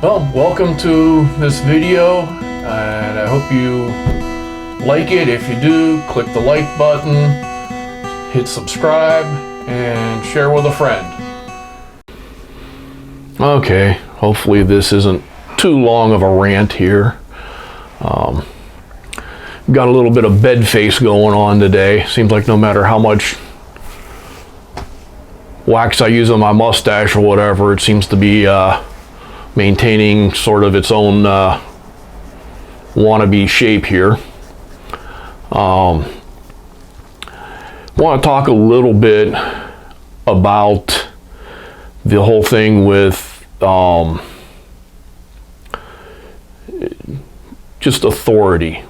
Well, welcome to this video, and I hope you like it. If you do, click the like button, hit subscribe, and share with a friend. Okay, hopefully this isn't too long of a rant here. Got a little bit of bed face going on today. Seems like no matter how much wax I use on my mustache or whatever, it seems to be maintaining sort of its own wannabe shape here. Want to talk a little bit about the whole thing with just authority.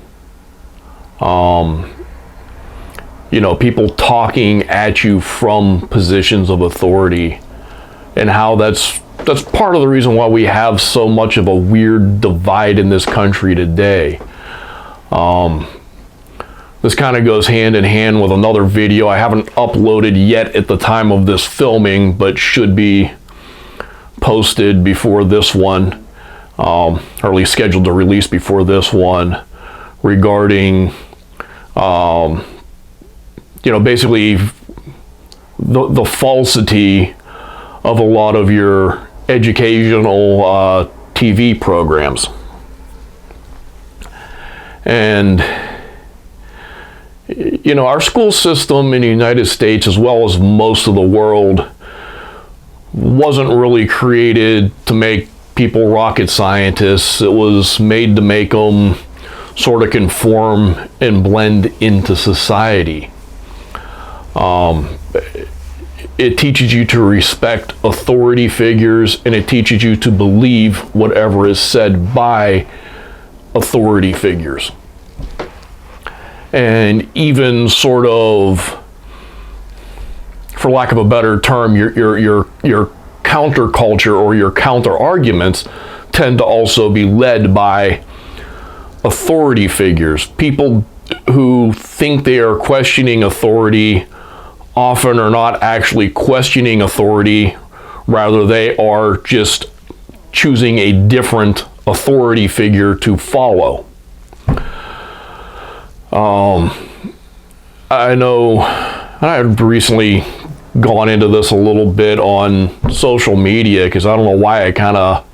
People talking at you from positions of authority, and how that's part of the reason why we have so much of a weird divide in this country today. This kind of goes hand in hand with another video I haven't uploaded yet at the time of this filming, but should be posted before this one, or at least scheduled to release before this one, regarding basically the falsity of a lot of your educational TV programs. And our school system in the United States, as well as most of the world, wasn't really created to make people rocket scientists. It was made to make them sort of conform and blend into society. It teaches you to respect authority figures, and it teaches you to believe whatever is said by authority figures. And even sort of, for lack of a better term, your counterculture or your counter arguments tend to also be led by authority figures. People who think they are questioning authority often are not actually questioning authority. Rather, they are just choosing a different authority figure to follow. I know I've recently gone into this a little bit on social media because I don't know why I kind of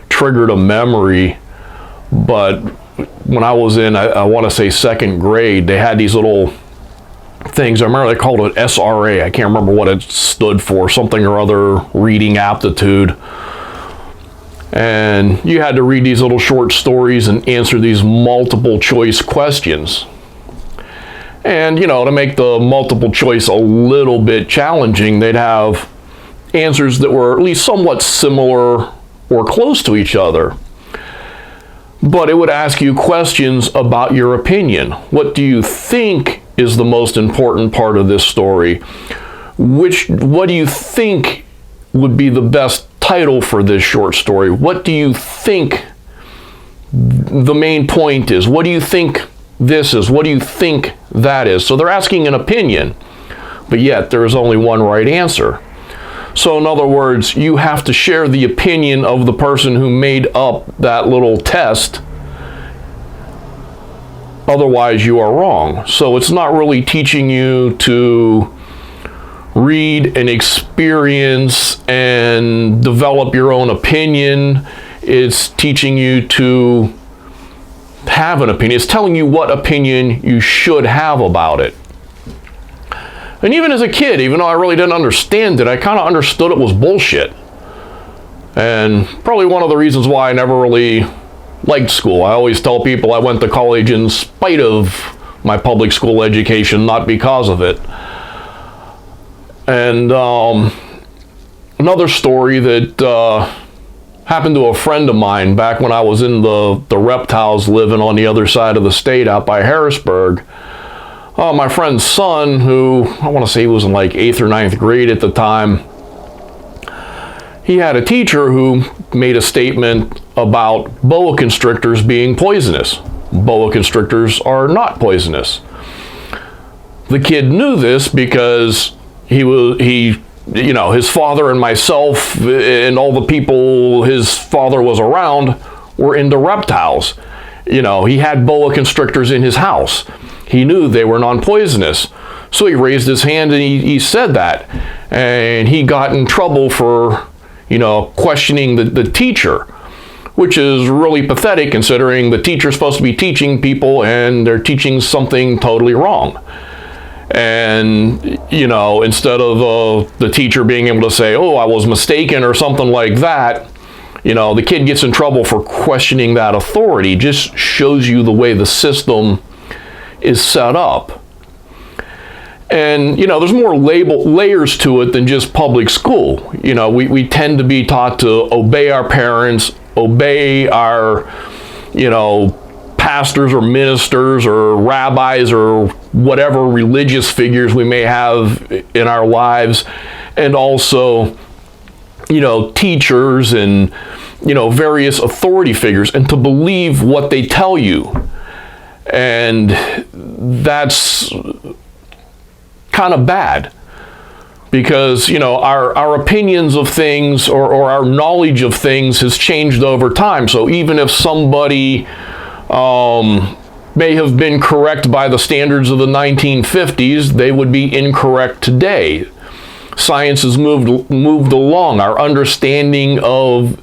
triggered a memory, but when I was in, I want to say second grade, they had these little things. I remember they called it SRA. I can't remember what it stood for, something or other, reading aptitude. And you had to read these little short stories and answer these multiple choice questions. And, to make the multiple choice a little bit challenging, they'd have answers that were at least somewhat similar or close to each other. But it would ask you questions about your opinion. What do you think is the most important part of this story? What do you think would be the best title for this short story? What do you think the main point is? What do you think this is? What do you think that is? So they're asking an opinion, but yet there is only one right answer. So in other words, you have to share the opinion of the person who made up that little test. Otherwise, you are wrong. So it's not really teaching you to read and experience and develop your own opinion. It's teaching you to have an opinion. It's telling you what opinion you should have about it. And even as a kid, even though I really didn't understand it, I kind of understood it was bullshit. And probably one of the reasons why I never really liked school. I always tell people I went to college in spite of my public school education, not because of it. And another story that happened to a friend of mine back when I was in the reptiles living on the other side of the state out by Harrisburg. My friend's son, who I want to say he was in like 8th or 9th grade at the time, he had a teacher who made a statement about boa constrictors being poisonous. Boa constrictors are not poisonous. The kid knew this because he his father and myself and all the people his father was around were into reptiles. He had boa constrictors in his house. He knew they were non-poisonous. So he raised his hand and he said that. And he got in trouble for, questioning the teacher, which is really pathetic considering the teacher's supposed to be teaching people and they're teaching something totally wrong. And, instead of the teacher being able to say, oh, I was mistaken or something like that, the kid gets in trouble for questioning that authority. Just shows you the way the system is set up. And, there's more layers to it than just public school. We tend to be taught to obey our parents, obey our, pastors or ministers or rabbis or whatever religious figures we may have in our lives, and also, teachers and, various authority figures, and to believe what they tell you. And that's kind of bad because, our opinions of things or our knowledge of things has changed over time. So even if somebody may have been correct by the standards of the 1950s, they would be incorrect today. Science has moved along. Our understanding of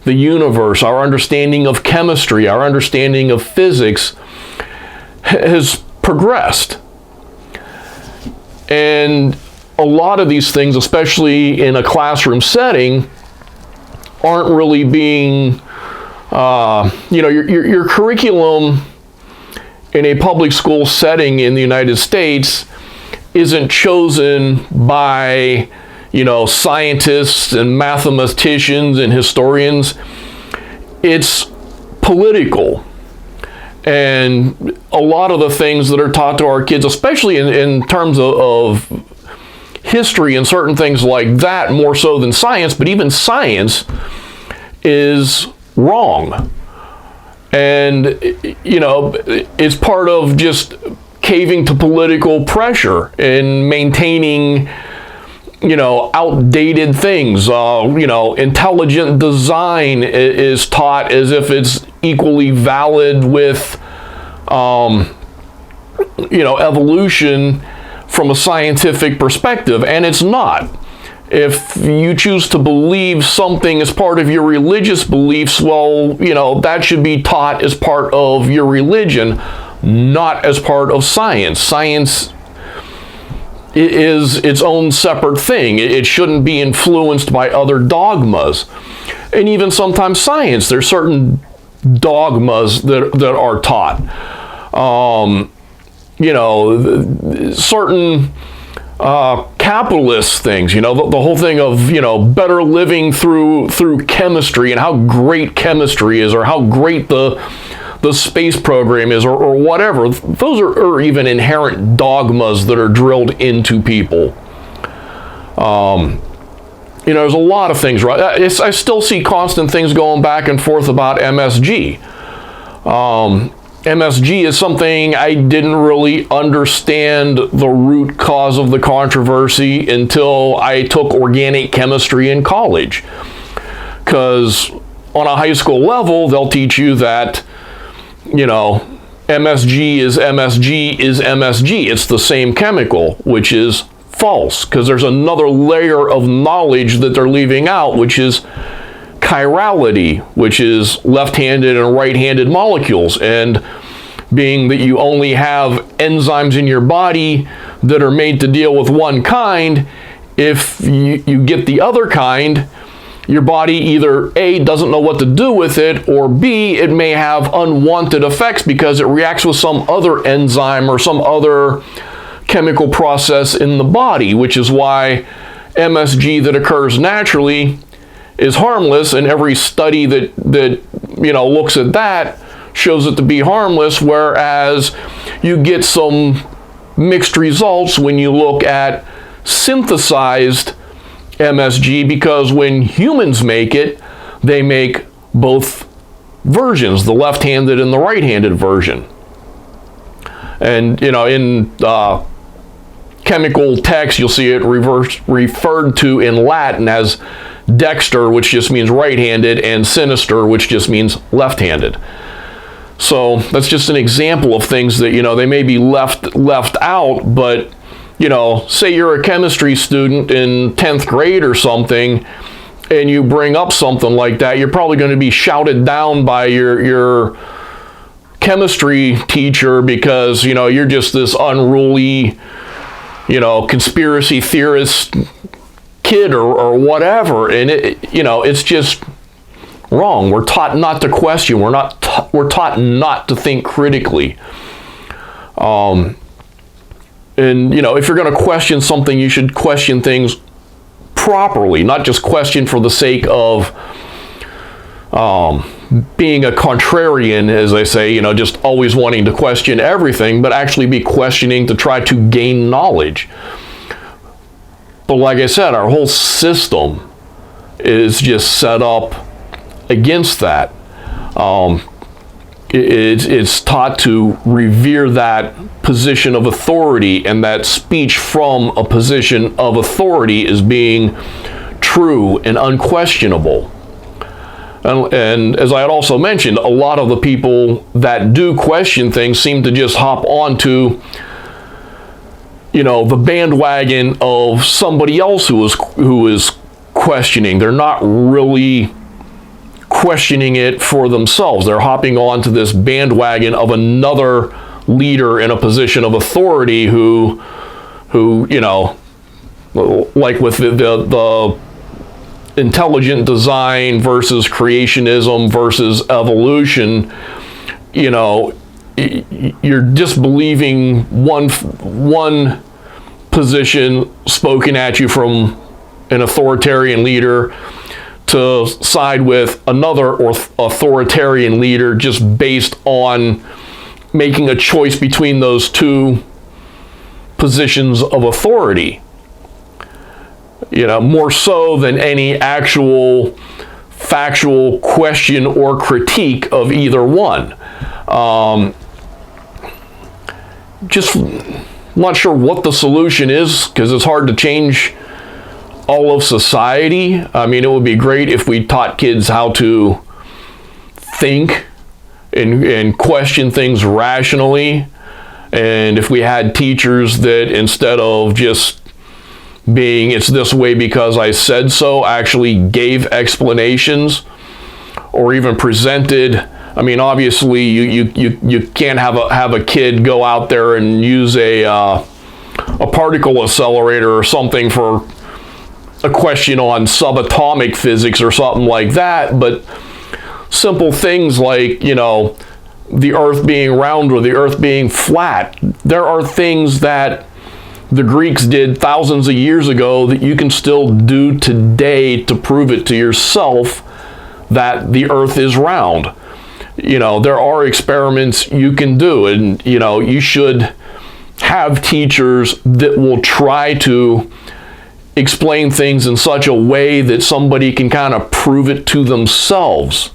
the universe, our understanding of chemistry, our understanding of physics has progressed. And a lot of these things, especially in a classroom setting, aren't really being, your curriculum in a public school setting in the United States isn't chosen by, scientists and mathematicians and historians. It's political. And a lot of the things that are taught to our kids, especially in terms of history and certain things like that, more so than science, but even science is wrong. And, it's part of just caving to political pressure and maintaining, outdated things. Intelligent design is taught as if it's equally valid with, evolution from a scientific perspective, and it's not. If you choose to believe something as part of your religious beliefs, well, that should be taught as part of your religion, not as part of science. Science is its own separate thing. It shouldn't be influenced by other dogmas. And even sometimes science, there's certain dogmas that are taught. Certain capitalist things, the whole thing of, better living through chemistry and how great chemistry is, or how great the space program is, or whatever. Those are even inherent dogmas that are drilled into people. There's a lot of things, right? I still see constant things going back and forth about MSG. MSG is something I didn't really understand the root cause of the controversy until I took organic chemistry in college. Because on a high school level, they'll teach you that, MSG is MSG is MSG. It's the same chemical, which is false, because there's another layer of knowledge that they're leaving out, which is chirality, which is left-handed and right-handed molecules. And being that you only have enzymes in your body that are made to deal with one kind, if you get the other kind, your body either A, doesn't know what to do with it, or B, it may have unwanted effects because it reacts with some other enzyme or some other chemical process in the body, which is why MSG that occurs naturally is harmless, and every study that looks at that shows it to be harmless, whereas you get some mixed results when you look at synthesized MSG, because when humans make it, they make both versions, the left-handed and the right-handed version. And, in chemical text, you'll see it referred to in Latin as dexter, which just means right-handed, and sinister, which just means left-handed. So that's just an example of things that, they may be left out, but, say you're a chemistry student in 10th grade or something, and you bring up something like that, you're probably going to be shouted down by your chemistry teacher because, you're just this unruly, conspiracy theorist kid or whatever. And it's just wrong. We're taught not to question. We're taught not to think critically. And, if you're going to question something, you should question things properly, not just question for the sake of being a contrarian, as they say, just always wanting to question everything, but actually be questioning to try to gain knowledge. But like I said, our whole system is just set up against that. It's taught to revere that position of authority, and that speech from a position of authority is being true and unquestionable. And as I had also mentioned, a lot of the people that do question things seem to just hop onto, the bandwagon of somebody else who is questioning. They're not really questioning it for themselves. They're hopping onto this bandwagon of another leader in a position of authority who like with the intelligent design versus creationism versus evolution, you're disbelieving one position spoken at you from an authoritarian leader to side with another authoritarian leader just based on making a choice between those two positions of authority. More so than any actual factual question or critique of either one. Just not sure what the solution is, because it's hard to change all of society. I mean, it would be great if we taught kids how to think and question things rationally, and if we had teachers that instead of just being it's this way because I said so, actually gave explanations or even presented. I mean, obviously you can't have a kid go out there and use a particle accelerator or something for a question on subatomic physics or something like that, but simple things like, the earth being round or the earth being flat. There are things that the Greeks did thousands of years ago that you can still do today to prove it to yourself that the earth is round. There are experiments you can do, and, you should have teachers that will try to explain things in such a way that somebody can kind of prove it to themselves.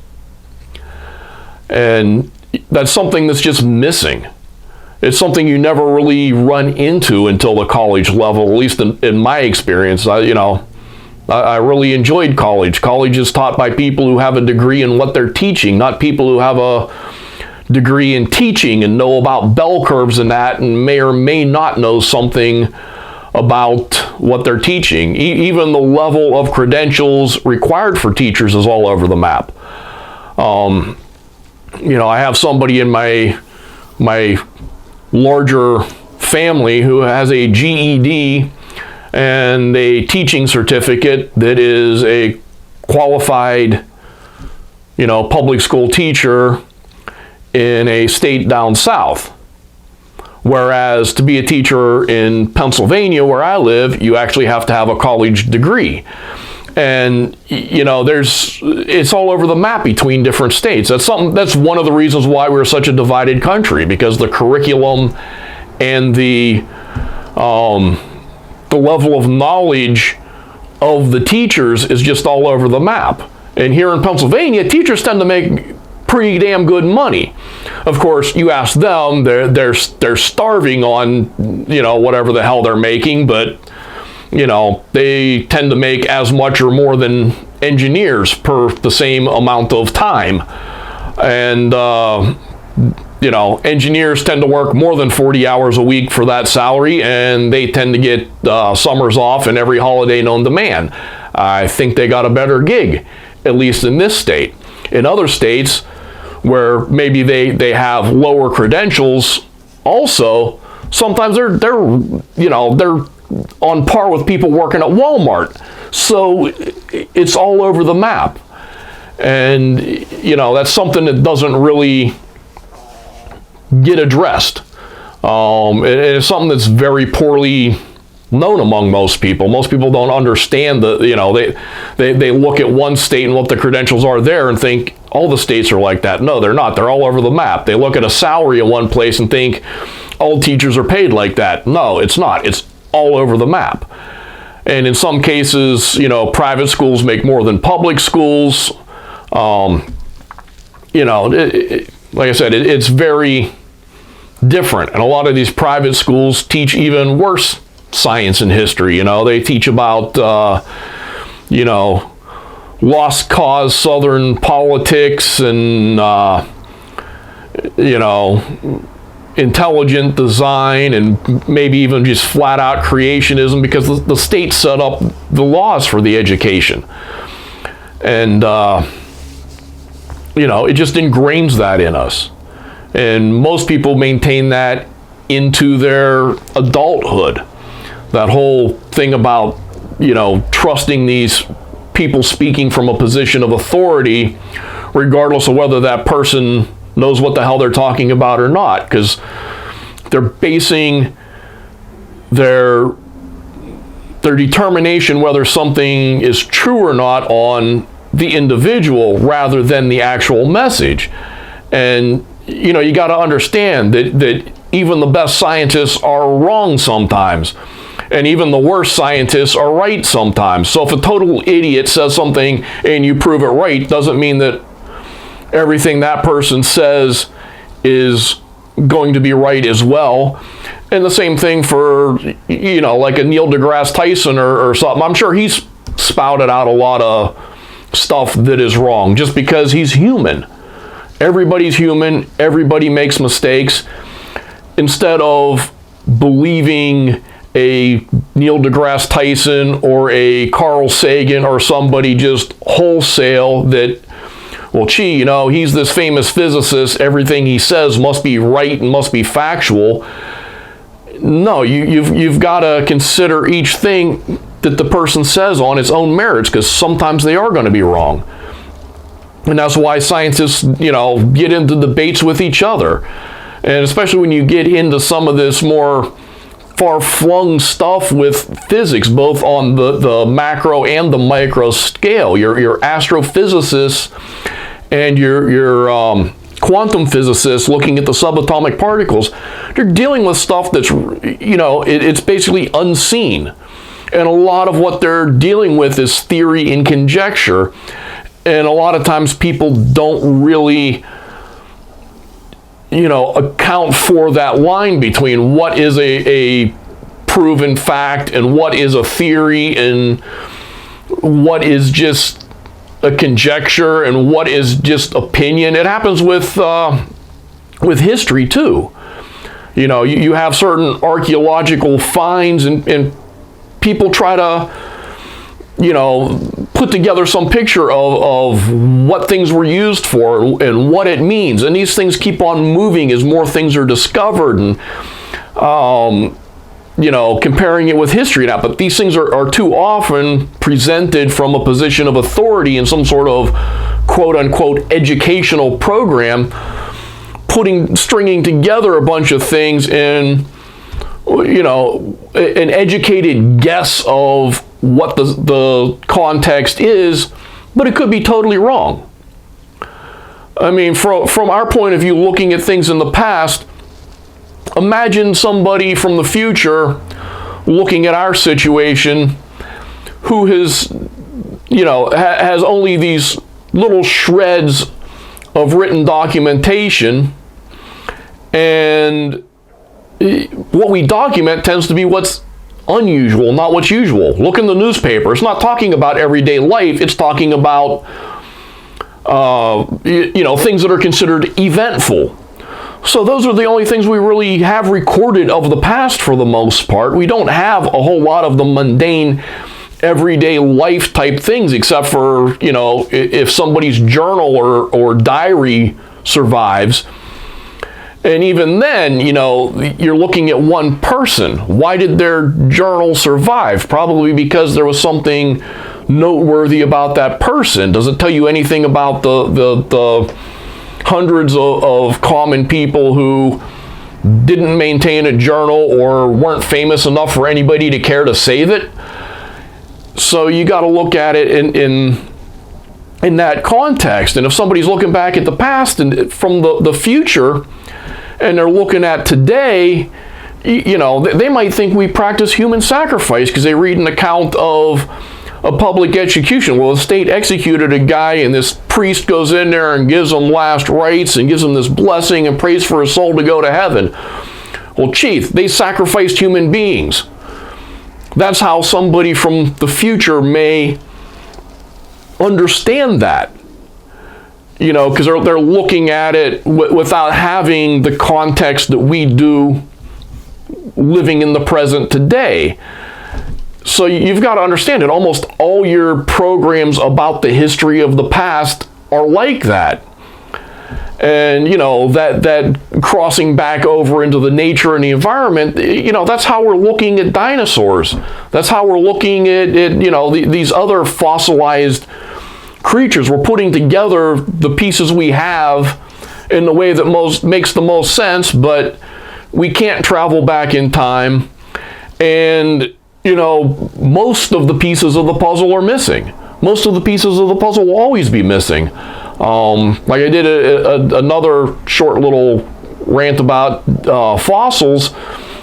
And that's something that's just missing. It's something you never really run into until the college level, at least in my experience. I really enjoyed college. College is taught by people who have a degree in what they're teaching, not people who have a degree in teaching and know about bell curves and that, and may or may not know something about what they're teaching. Even the level of credentials required for teachers is all over the map. I have somebody in my larger family who has a GED and a teaching certificate that is a qualified, public school teacher in a state down south. Whereas to be a teacher in Pennsylvania, where I live, you actually have to have a college degree. And, it's all over the map between different states. That's one of the reasons why we're such a divided country, because the curriculum and the level of knowledge of the teachers is just all over the map. And here in Pennsylvania, teachers tend to make pretty damn good money. Of course, you ask them, they're starving on, you know, whatever the hell they're making, but, you know, they tend to make as much or more than engineers per the same amount of time. And, you know, engineers tend to work more than 40 hours a week for that salary, and they tend to get summers off and every holiday known to man. I think they got a better gig, at least in this state. In other states where maybe they have lower credentials, also, sometimes they're you know, they're on par with people working at Walmart. So it's all over the map. And, you know, that's something that doesn't really get addressed. It's something that's very poorly known among most people. Most people don't understand the, you know, they look at one state and what the credentials are there and think all the states are like that. No, they're not. They're all over the map. They look at a salary in one place and think all teachers are paid like that. No, it's not. It's all over the map. And in some cases, you know, private schools make more than public schools. You know, like I said, it's very different. And a lot of these private schools teach even worse science and history. You know, they teach about, you know, lost cause Southern politics and, you know, intelligent design and maybe even just flat out creationism, because the state set up the laws for the education. And, you know, it just ingrains that in us. And most people maintain that into their adulthood. That whole thing about, you know, trusting these people speaking from a position of authority, regardless of whether that person knows what the hell they're talking about or not, because they're basing their determination whether something is true or not on the individual rather than the actual message. And, you know, you got to understand that even the best scientists are wrong sometimes. And even the worst scientists are right sometimes. So if a total idiot says something and you prove it right, doesn't mean that everything that person says is going to be right as well. And the same thing for, you know, like a Neil deGrasse Tyson or something. I'm sure he's spouted out a lot of stuff that is wrong just because he's human. Everybody's human. Everybody makes mistakes. Instead of believing a Neil deGrasse Tyson or a Carl Sagan or somebody just wholesale that, well, gee, you know, he's this famous physicist, everything he says must be right and must be factual. No, you've got to consider each thing that the person says on its own merits, because sometimes they are going to be wrong. And that's why scientists, you know, get into debates with each other. And especially when you get into some of this more far-flung stuff with physics, both on the macro and the micro scale. Your astrophysicists and your quantum physicists looking at the subatomic particles, they're dealing with stuff that's, you know, it's basically unseen. And a lot of what they're dealing with is theory and conjecture. And a lot of times people don't really, you know, account for that line between what is a proven fact and what is a theory and what is just a conjecture and what is just opinion. It happens with history too. You know, you have certain archaeological finds and people try to, you know, put together some picture of what things were used for and what it means. And these things keep on moving as more things are discovered and, you know, comparing it with history now. But these things are too often presented from a position of authority in some sort of quote-unquote educational program, stringing together a bunch of things in, you know, an educated guess of what the context is, but it could be totally wrong. I mean, from our point of view, looking at things in the past, imagine somebody from the future looking at our situation who has, you know, has only these little shreds of written documentation, and what we document tends to be what's unusual, not what's usual. Look in the newspaper. It's not talking about everyday life. It's talking about, things that are considered eventful. So those are the only things we really have recorded of the past for the most part. We don't have a whole lot of the mundane, everyday life type things, except for, if somebody's journal or diary survives. And even then, you're looking at one person. Why did their journal survive? Probably because there was something noteworthy about that person. Does it tell you anything about the hundreds of common people who didn't maintain a journal or weren't famous enough for anybody to care to save it? So you got to look at it in that context. And if somebody's looking back at the past and from the future, and they're looking at today, they might think we practice human sacrifice because they read an account of a public execution. Well, the state executed a guy, and this priest goes in there and gives him last rites and gives him this blessing and prays for his soul to go to heaven. Well, chief, they sacrificed human beings. That's how somebody from the future may understand that. Because they're looking at it without having the context that we do living in the present today. So you've got to understand it. Almost all your programs about the history of the past are like that. And, that crossing back over into the nature and the environment, that's how we're looking at dinosaurs. That's how we're looking at these other fossilized creatures. We're putting together the pieces we have in the way that makes the most sense, but we can't travel back in time. And, most of the pieces of the puzzle are missing. Most of the pieces of the puzzle will always be missing. Like I did another short little rant about fossils.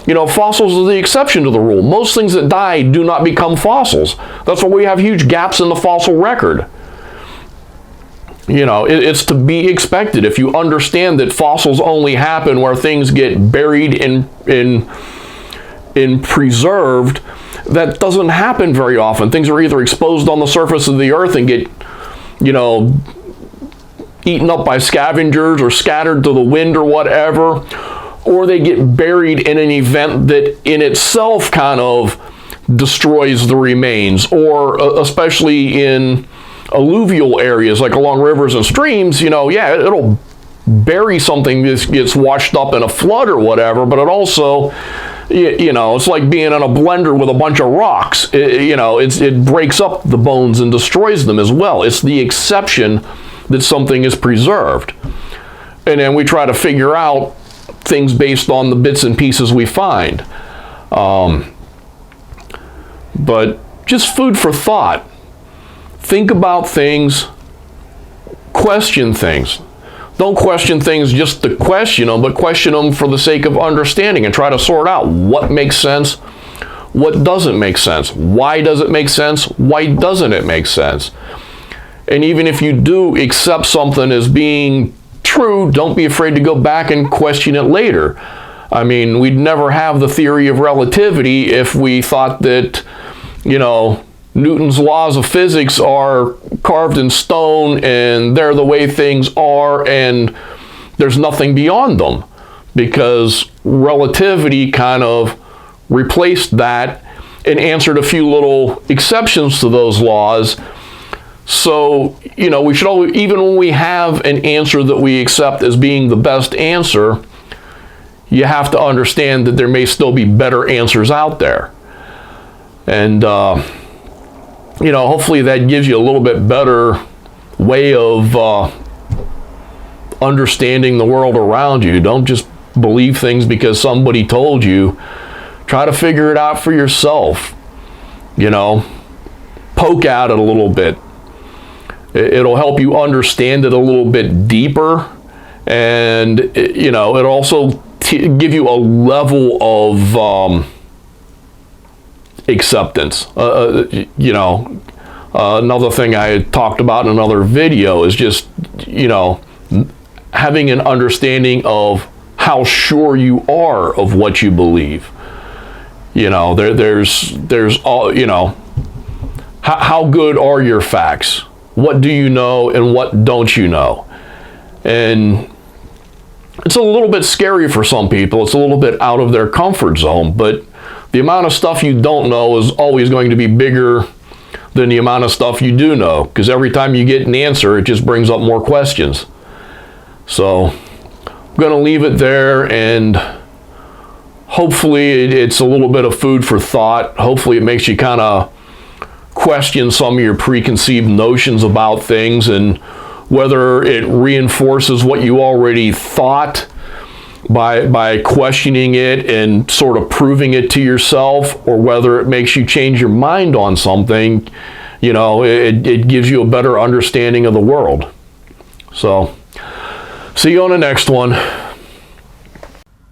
Fossils are the exception to the rule. Most things that die do not become fossils. That's why we have huge gaps in the fossil record. It's to be expected. If you understand that fossils only happen where things get buried in preserved, that doesn't happen very often. Things are either exposed on the surface of the earth and get, eaten up by scavengers or scattered to the wind or whatever, or they get buried in an event that in itself kind of destroys the remains, or especially in alluvial areas like along rivers and streams, it'll bury something that gets washed up in a flood or whatever, but it also, it's like being in a blender with a bunch of rocks. It breaks up the bones and destroys them as well. It's the exception that something is preserved. And then we try to figure out things based on the bits and pieces we find. But just food for thought. Think about things, question things. Don't question things just to question them, but question them for the sake of understanding and try to sort out what makes sense, what doesn't make sense. Why does it make sense? Why doesn't it make sense? And even if you do accept something as being true, don't be afraid to go back and question it later. I mean, we'd never have the theory of relativity if we thought that, Newton's laws of physics are carved in stone and they're the way things are and there's nothing beyond them, because relativity kind of replaced that and answered a few little exceptions to those laws. So, we should always, even when we have an answer that we accept as being the best answer, you have to understand that there may still be better answers out there. And, hopefully that gives you a little bit better way of understanding the world around you. Don't just believe things because somebody told you. Try to figure it out for yourself. Poke at it a little bit. It'll help you understand it a little bit deeper. And, it'll also give you a level of acceptance. Another thing I had talked about in another video is just, having an understanding of how sure you are of what you believe. You know, there's all, you know, how good are your facts? What do you know and what don't you know? And it's a little bit scary for some people. It's a little bit out of their comfort zone, but the amount of stuff you don't know is always going to be bigger than the amount of stuff you do know, because every time you get an answer, it just brings up more questions. So I'm going to leave it there, and hopefully it's a little bit of food for thought. Hopefully it makes you kind of question some of your preconceived notions about things, and whether it reinforces what you already thought by questioning it and sort of proving it to yourself, or whether it makes you change your mind on something. You know, it gives you a better understanding of the world. So, see you on the next one.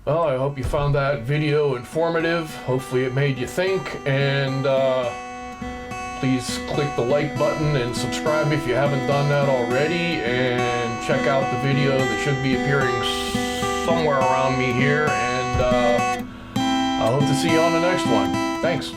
Well, I hope you found that video informative. Hopefully it made you think, and please click the like button and subscribe if you haven't done that already, and check out the video that should be appearing somewhere around me here, and I hope to see you on the next one. Thanks.